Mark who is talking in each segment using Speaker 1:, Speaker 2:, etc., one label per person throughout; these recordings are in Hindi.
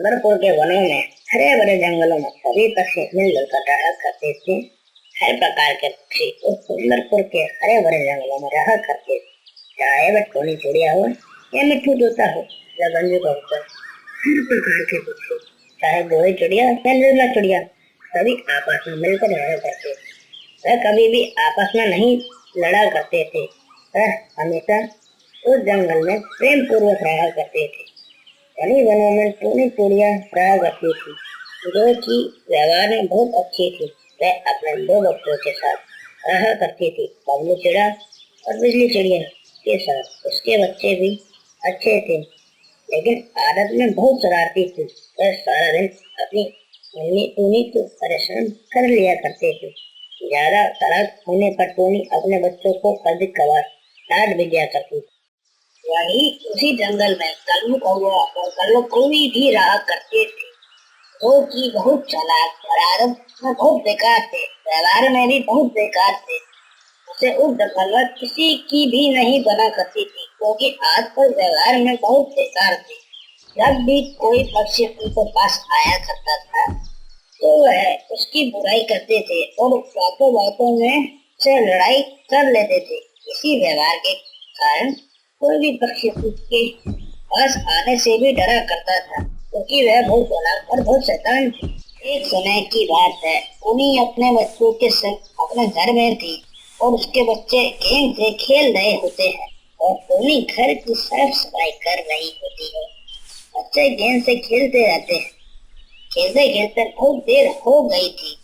Speaker 1: सुंदरपुर के वनों में, हरे भरे जंगलों में सभी पक्षी मिलजुल कर रहा करते थे। हर प्रकार के पक्षी उस सुंदरपुर के हरे भरे जंगलों में रहा करते थे, चाहे वह टोनी चिड़िया हो या मिट्ठू तोता हो या गंजू कबूतर। हर प्रकार के पक्षी, चाहे गोई चिड़िया या निर्मला चिड़िया, सभी आपस में मिलकर रहा करते थे। वह कभी भी आपस में नहीं लड़ा करते थे, वह हमेशा उस जंगल में प्रेम पूर्वक रहा करते थे। घने वनों में टोनी चिड़िया रहा करती थी, जो कि व्यवहार में बहुत अच्छी थी। वह अपने दो बच्चों के साथ रहा करती थी, बबलू चिड़िया और बिजली चिड़िया के साथ। उसके बच्चे भी अच्छे थे, लेकिन आदत में बहुत शरारती थी। वह सारा दिन अपनी मम्मी टोनी को परेशान कर लिया करते थे। ज्यादा शरारत होने पर टोनी अपने बच्चों को कभी कभार डांट भी दिया करती थी। वही उसी जंगल में कल्लू कौआ और कल्लू कौवी भी रहा करते थे, जो कि बहुत चालाक और आदत में बहुत बेकार थे, व्यवहार में भी बहुत बेकार थे। उसे उस जंगल में किसी की भी नहीं बना करती थी, क्योंकि आजकल व्यवहार में बहुत बेकार थे। जब भी कोई पक्षी उनके पास आया करता था तो वह उसकी बुराई करते थे और बातों बातों में से लड़ाई कर लेते थे। इसी व्यवहार के कारण कोई भी पक्षी उसके पास आने से भी डरा करता था, क्योंकि वह बहुत चालाक और बहुत शैतान थी। एक समय की बात है, टोनी अपने बच्चों के संग अपने घर में थी और उसके बच्चे गेंद से खेल रहे होते हैं और टोनी घर की साफ सफाई कर रही होती है। बच्चे गेंद से खेलते रहते हैं। खेलते खेलते बहुत देर हो गई थी।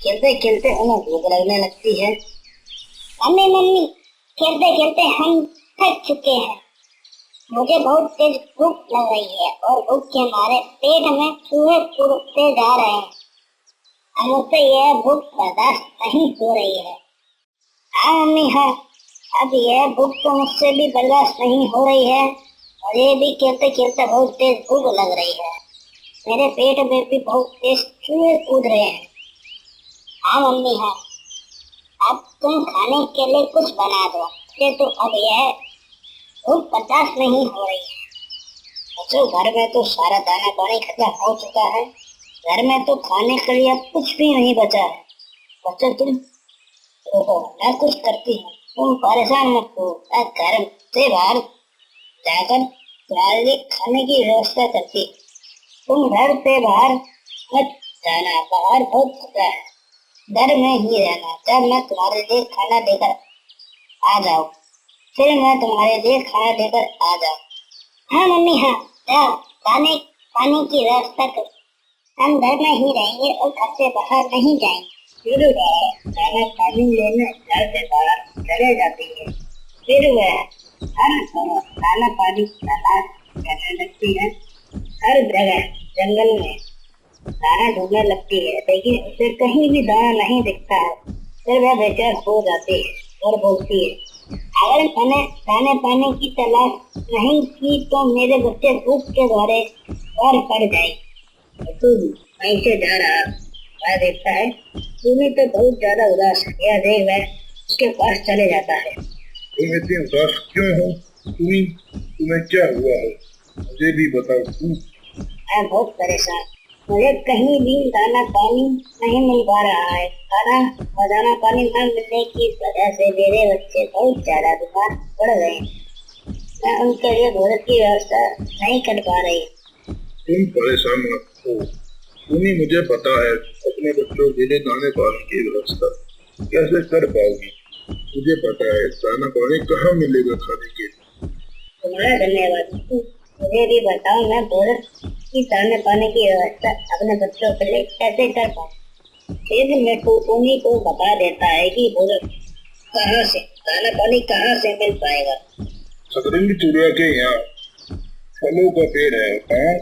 Speaker 1: खेलते खेलते उन्हें भूख लगने लगती है।
Speaker 2: मम्मी मम्मी, खेलते खेलते हम थक चुके हैं। मुझे बहुत तेज भूख लग रही है और भूख के मारे पेट में चूहे कूदते जा रहे हैं। अब मुझसे यह भूख बर्दाश्त नहीं हो रही है। हाँ मम्मी हाँ, अब यह भूख तो मुझसे भी बर्दाश्त नहीं हो रही है। मुझे भी खेलते खेलते बहुत तेज भूख लग रही है। मेरे पेट में भी बहुत तेज चूहे कूद रहे हैं। हाँ मम्मी हाँ, अब तुम खाने के लिए कुछ बना दो, मुझे तो अब यह भूख बर्दाश्त नहीं हो रही है। बच्चों, घर में तो सारा दाना पानी खत्म हो चुका है। घर में तो खाने के लिए अब कुछ भी नहीं बचा है। बच्चों तुम रुको, मैं कुछ करती हूँ, तुम परेशान मत हो। मैं घर से बाहर जाकर तुम्हारे लिए खाने की व्यवस्था करती। तुम घर से बाहर मत जाना, बाहर बहुत खतरा है। घर में ही रहना। जब मैं तुम्हारे लिए खाना लेकर आ जाऊँ फिर मैं तुम्हारे लिए खाना लेकर आ जाऊँ। हाँ मम्मी हाँ, जाओ खाने पानी की व्यवस्था कर। हम घर में ही रहेंगे और घर से बाहर नहीं जाएंगे।
Speaker 1: फिर वह खाना पानी लेने घर से बाहर चले जाती है। फिर वह हर जगह खाना पानी तलाश करने लगती है। हर जगह जंगल में दाना ढूंढने लगती है, लेकिन उसे कहीं भी दाना नहीं दिखता है। फिर वह बेचैन हो जाती है और बोलती है, अगर मैंने दाने पानी की तलाश नहीं की तो मेरे बच्चे भूख के द्वारे और पड़ जाएंगे। तू वहीं से जा रहा, वह देखता है तुम्हें तो बहुत ज्यादा उदास है। यह देख वह उसके पास चले जाता है।
Speaker 3: तुम इतनी उदास क्यों हो? तुम्हें क्या हुआ है? मुझे भी बताओ।
Speaker 1: मैं बहुत परेशान, मुझे कहीं भी दाना पानी नहीं मिल पा रहा है। खाना और दाना पानी न मिलने की वजह से मेरे बच्चे बहुत ज्यादा बीमार पड़ गए हैं। मैं उनके लिए भोजन की व्यवस्था नहीं कर पा रही।
Speaker 3: तुम परेशान मत हो, तुम्हें मुझे पता है अपने बच्चों के लिए दाने पानी की व्यवस्था कैसे कर पाओगी। मुझे पता है दाना पानी कहाँ मिलेगा खाने के।
Speaker 1: तुम्हारा धन्यवाद। मुझे भी बताओ, मैं भोजन की दाने पानी की व्यवस्था अपने बच्चों के लिए कैसे कर पाऊँ। फिर मैं टोनी को बता देता है कि भोजन कहाँ से, दाना पानी कहाँ से मिल पाएगा।
Speaker 3: सतरंगी चिड़िया के यहाँ फलों का पेड़ है, वहाँ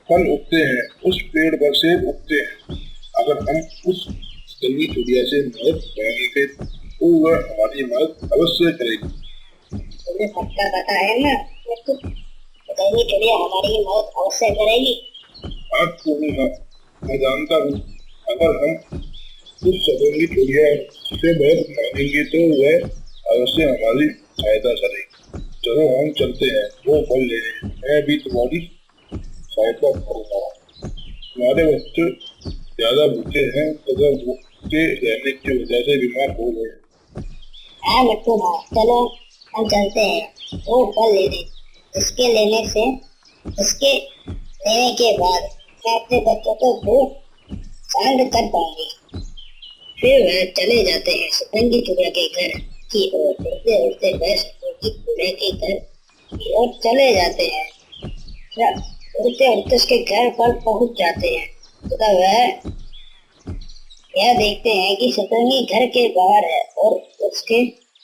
Speaker 3: फल उगते हैं, उस पेड़ पर सेब उगते हैं। अगर हम उस सतरंगी चिड़िया से मदद मांगेंगे तो वह हमारी मदद अवश्य करेगी।
Speaker 1: तुम्हें पक्का पता है ना, सतरंगी चिड़िया हमारी मदद अवश्य करेगी।
Speaker 3: आज तुम्हें मैं जानता हूँ, अगर हम उस सतरंगी चिड़िया से मदद मांगेंगे तो वह अवश्य हमारी सहायता करेगी। चलो हम चलते हैं, वो फल लेने। मैं भी तुम्हारी सहायता करूँगा। तुम्हारे बच्चे ज्यादा भूखे हैं तथा भूखे रहने की वजह से बीमार हो गए।
Speaker 2: हाँ मट्टू भाई, चलो हम चलते हैं वो फल लेने। इसके लेने से इसके लेने के बाद मैं अपने बच्चों को भूख शांत कर पाऊंगी।
Speaker 1: फिर वह चले जाते हैं सतरंगी चुड़ैल के घर की ओर। उड़ते उड़ते वह सतरंगी चुड़ैल के घर की ओर चले जाते हैं। जब उड़ते उड़ते उसके घर पर पहुंच जाते हैं तथा वह यह देखते हैं कि सतरंगी घर के बाहर है और उसके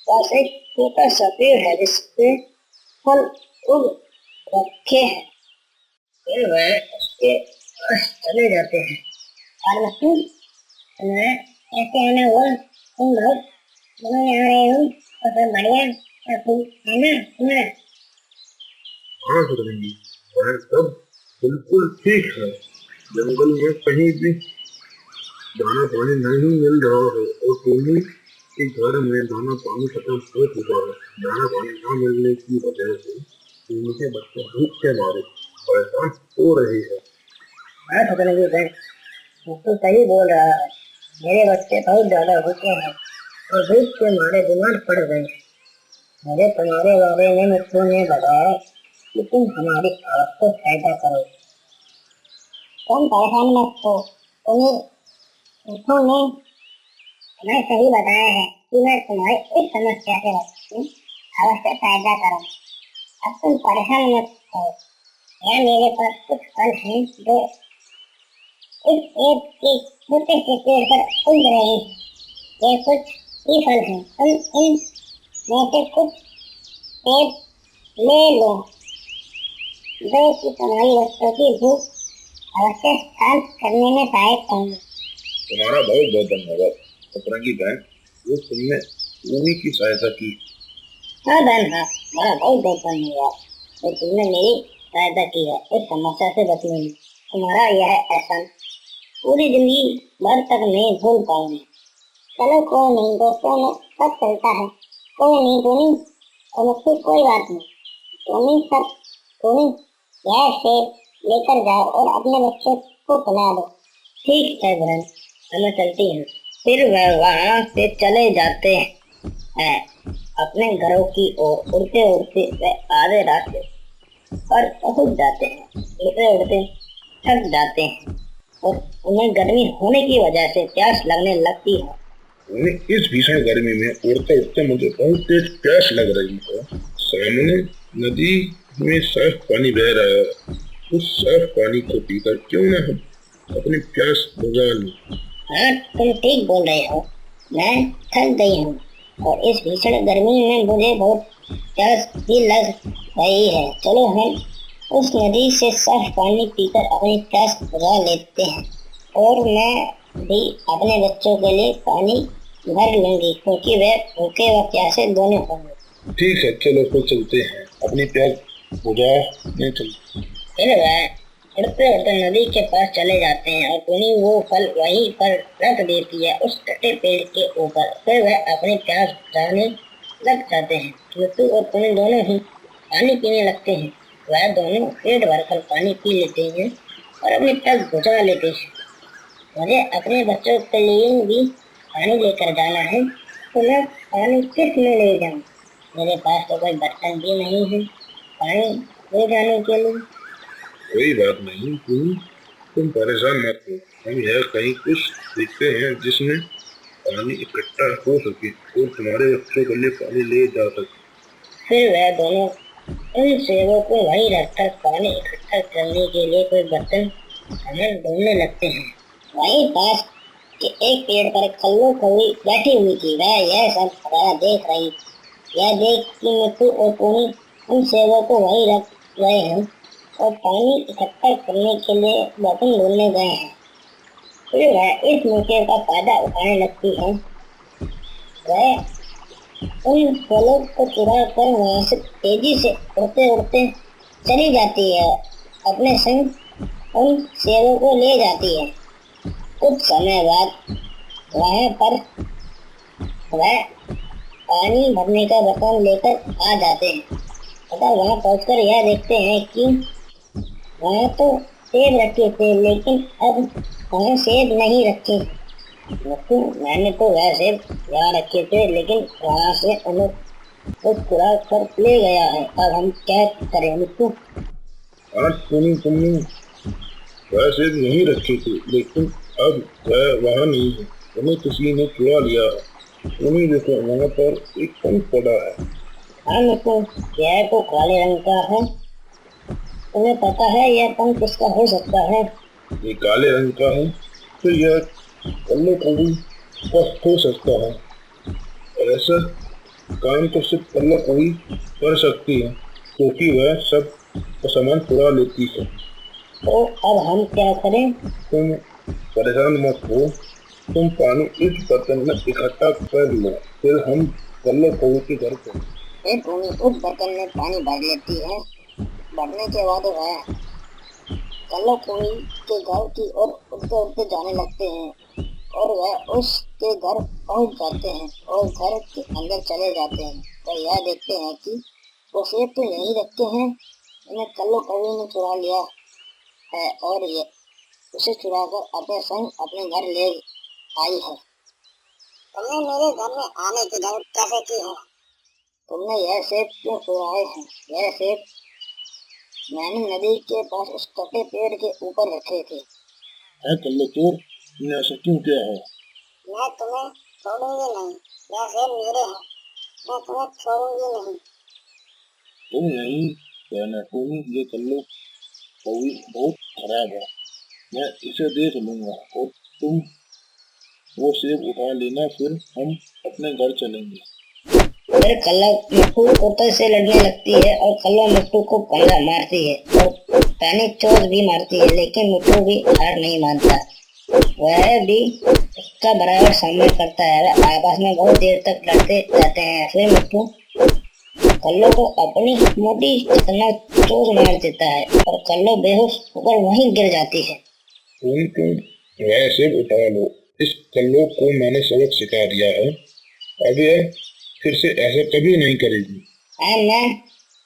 Speaker 1: पास एक छोटा सा पेड़ है जिसपे फल उग रखे हैं। फिर वह उसके पास चले जाते हैं।
Speaker 2: और मट्टू, मैं कैसे है ना वो, तुम बहुत बढ़िया आ रहे हो और सब बढ़िया है ना तुम्हारा?
Speaker 3: हाँ सतरंगी, वह सब बिल्कुल ठीक है। जंगल में कहीं भी दाना पानी नहीं मिल रहा है और टोनी के घर में दाना पानी खत्म हो चुका है। दाना पानी न मिलने की वजह से टोनी के बच्चे भूख के मारे परेशान हो रहे हैं।
Speaker 1: हाँ सतरंगी बहन, तू सही बोल रहा है। मेरे बच्चे बहुत ज्यादा भूखे हैं और भूख के मारे बीमार पड़ गए हैं। मुझे तुम्हारे बारे में मिट्टू ने बताया कि तुम हमारी औरत को फायदा करो।
Speaker 2: तुम परेशान मत हो, मिट्टू ने तुम्हें सही बताया है कि मैं तुम्हारी इस समस्या से अवश्य फायदा करूँ। अब तुम परेशान मत हो। यह मेरे पास कुछ फल हैं जो इस पेड़ के छोटे से पेड़ पर उग रहे हैं। ये कुछ ही फल हैं, तुम इन में से कुछ पेड़ ले लो जो कि तुम्हारी बच्चों की भूख अवश्य शांत करने में सहायक होंगे।
Speaker 3: तुम्हारा बहुत बहुत धन्यवाद सतरंगी बहन, वो तुमने टोनी की सहायता की।
Speaker 1: हाँ बहन, हाँ, तुम्हारा बहुत बहुत धन्यवाद तो तुमने मेरी सहायता की है इस समस्या से बचने में। तुम्हारा यह एहसान पूरी जिंदगी भर तक नहीं भूल पाऊंगी।
Speaker 2: चलो कोई नहीं दोस्तों में सब चलता है। कोई नहीं टोनी और मुझसे कोई बात नहीं। टोनी यह सेब लेकर जाओ और अपने बच्चों को खिला दो।
Speaker 1: ठीक है बहन, हमें चलती हैं। फिर वह वहाँ से चले जाते हैं अपने घरों की ओर। उड़ते उड़ते वह आधे रास्ते पर पहुँच जाते हैं। उड़ते उड़ते थक जाते हैं और उन्हें गर्मी होने की वजह से प्यास लगने लगती है।
Speaker 3: उन्हें इस भीषण गर्मी में उड़ते उड़ते मुझे बहुत तेज प्यास लग रही है। सामने नदी में साफ पानी बह रहा है। उस साफ पानी को पीकर क्यों न हम अपनी प्यास बुझा लें।
Speaker 1: हाँ, तुम ठीक बोल रहे हो। मैं थक गई हूँ और इस भीषण गर्मी में मुझे बहुत प्यास भी लग रही है। चलो हम उस नदी से साफ पानी पीकर अपनी प्यास बुझा लेते हैं और मैं भी अपने बच्चों के लिए पानी भर लूंगी क्योंकि वे भूखे व प्यासे दोनों होंगे।
Speaker 3: ठीक है, चलो फिर चलते हैं, अपनी प्यास बुझाने चलते।
Speaker 1: फिर वह उड़ते उड़ते नदी के पास चले जाते हैं और टोनी वो फल वहीं पर रख देती है उस टूटे पेड़ के ऊपर। फिर वह अपनी प्यास बुझाने लग जाते हैं। मिट्टू और टोनी दोनों ही पानी पीने लगते हैं। वह दोनों पेट भरकर पानी पी लेते हैं और अपनी प्यास बुझा लेते हैं। मुझे अपने बच्चों के लिए भी पानी लेकर जाना है तो मैं पानी किस में ले जाऊँ? मेरे पास तो कोई बर्तन भी नहीं है पानी ले जाने के लिए।
Speaker 3: कोई बात नहीं, तुम परेशान मत हो। हम यह कहीं कुछ देखते हैं जिसमें पानी इकट्ठा हो सके और तुम्हारे बच्चों के लिए पानी ले जा सके।
Speaker 1: फिर वह दोनों उन सेवों को वहीं रखकर पानी इकट्ठा करने के लिए कोई बर्तन सामान ढूंढने लगते हैं। वहीं पास के एक पेड़ पर खल्लू कौवी बैठी हुई थी। वह यह सब नजारा देख रही। यह देख कि मिट्टू और टोनी उन सेवों को वहीं रख गए हैं और पानी इकट्ठा करने के लिए बर्तन ढूंढने गए हैं। फिर वह इस मौके का फायदा उठाने लगती है। वह उन फलों को चुरा कर वहाँ से तेजी से उड़ते उड़ते चली जाती है। अपने संग उन सेवों को ले जाती है। कुछ समय बाद वहाँ पर वह पानी भरने का बर्तन लेकर आ जाते हैं तथा वहाँ पहुंचकर यह देखते हैं कि वहाँ तो सेब रखे थे, लेकिन अब वहाँ सेब नहीं रखे। मुट्ठू, मैंने तो वह सेब वहाँ रखे थे, लेकिन वहाँ से उन्हें कुछ चुरा कर ले गया है। अब हम क्या करें मुट्ठू?
Speaker 3: आज तुमने वह सेब यहीं रखे थे, लेकिन अब वह वहाँ नहीं है। उन्हें किसी ने चुरा लिया है। उन्हें देखो, वहाँ पर एक फल पड़ा है।
Speaker 1: हाँ मुट्ठू, यह तो काले रंग का है। तुम्हें पता है यह पंख किसका हो सकता है?
Speaker 3: ये काले रंग का है, तो यह कल्लो को भी स्पष्ट हो सकता है। और ऐसा काम तो सिर्फ कल्लो को ही कर सकती है, क्योंकि वह सब का सामान चुरा लेती है।
Speaker 1: तो अब हम क्या करें?
Speaker 3: तुम परेशान मत हो। तुम पानी इस बर्तन में इकट्ठा कर लो, फिर हम कल्लो कौवे के घर पर।
Speaker 1: फिर भूमि उस बर्तन में पानी भर लेती है। भरने के बाद वह कल्लो कोई के घर की ओर उड़ते उड़ते जाने लगते हैं और वह उसके घर पहुंच जाते हैं और घर के अंदर चले जाते हैं। तो यह देखते हैं कि वो सेब तो यहीं रखे हैं, उन्हें कल्लो कौवे ने चुरा लिया है और ये उसे चुराकर अपने संग अपने घर ले आई है।
Speaker 2: तुमने मेरे घर में आने की जरूरत कैसे की है?
Speaker 1: तुमने यह सेब क्यों चुराए हैं? यह सेब मैंने नदी के पास उस कटे पेड़ के ऊपर रखे थे।
Speaker 3: है कल्लो चोर, तुमने ऐसा क्यों किया है?
Speaker 2: मैं तुम्हें छोड़ूंगी नहीं। यह सेब मेरे हैं, मैं तुम्हें छोड़ूंगी नहीं।
Speaker 3: तुम नहीं कहना, तुम ये कल्लो कौवी बहुत खराब है। मैं इसे देख लूंगा और तुम वो सेब उठा लेना, फिर हम अपने घर चलेंगे।
Speaker 1: फिर कल्ला मुट्ठू कुत्ते से लड़ने लगती है और कल्ला मुट्ठू को पंगा मारती है और पानी चोट भी मारती है, लेकिन मुट्ठू भी हार नहीं मानता। वह भी उसका बराबर सामना करता है। वह आपस में बहुत देर तक लड़ते रहते हैं। फिर मुट्ठू कल्लो को अपनी मोटी खतरनाक चोट मार देता है और कल्लो बेहोश होकर वहीं गिर जाती है।
Speaker 3: तुम वह सेब उठा लो। इस कल्लो को मैंने सबक सिखा दिया है, अब यह फिर से ऐसा कभी नहीं करेगी।
Speaker 1: मैं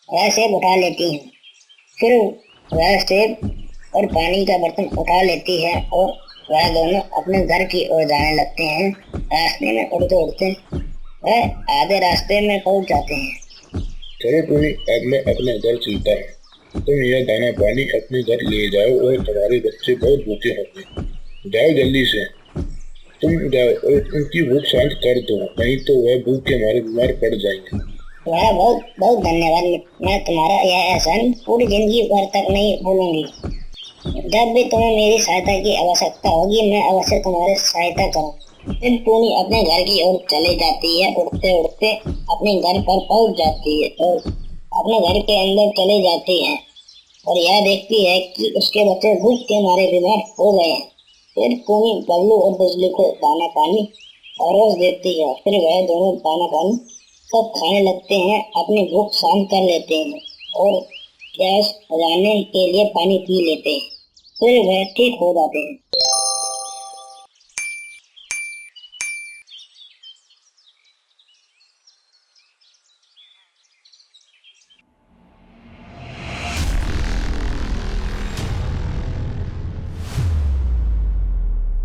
Speaker 1: वह सेब उठा लेती हूँ। फिर वह सेब और पानी का बर्तन उठा लेती है और वह दोनों अपने घर की ओर जाने लगते हैं। रास्ते में उड़ते उड़ते वह आधे रास्ते में पहुंच जाते हैं।
Speaker 3: चलो तुम्हें, अब मैं अपने घर चलता हूँ। तुम यह दाना पानी अपने घर ले जाओ और तुम्हारे बच्चे बहुत भूखे होंगे। जाओ जल्दी से, तुम जाओ और उनकी भूख शांत कर दो, नहीं तो वह भूख के मारे बीमार पड़ जाएंगे।
Speaker 1: वह बहुत बहुत धन्यवाद। मैं तुम्हारा यह एहसान पूरी जिंदगी भर तक नहीं भूलूंगी। जब भी तुम्हें मेरी सहायता की आवश्यकता होगी, मैं अवश्य तुम्हारी सहायता करूँ। फिर टूनी अपने घर की ओर चली जाती है। उड़ते उड़ते अपने घर पर पहुंच जाती है और अपने घर के अंदर चली जाती है और यह देखती है कि उसके बच्चे भूख के मारे बीमार हो गए हैं। फिर टूनी बबलू और बिजली को दाना पानी और रोज देती है। फिर वह दोनों दाना पानी सब खाने लगते हैं, अपनी भूख शांत कर लेते हैं और प्यास बुझाने के लिए पानी पी लेते हैं। फिर वह ठीक हो जाते हैं।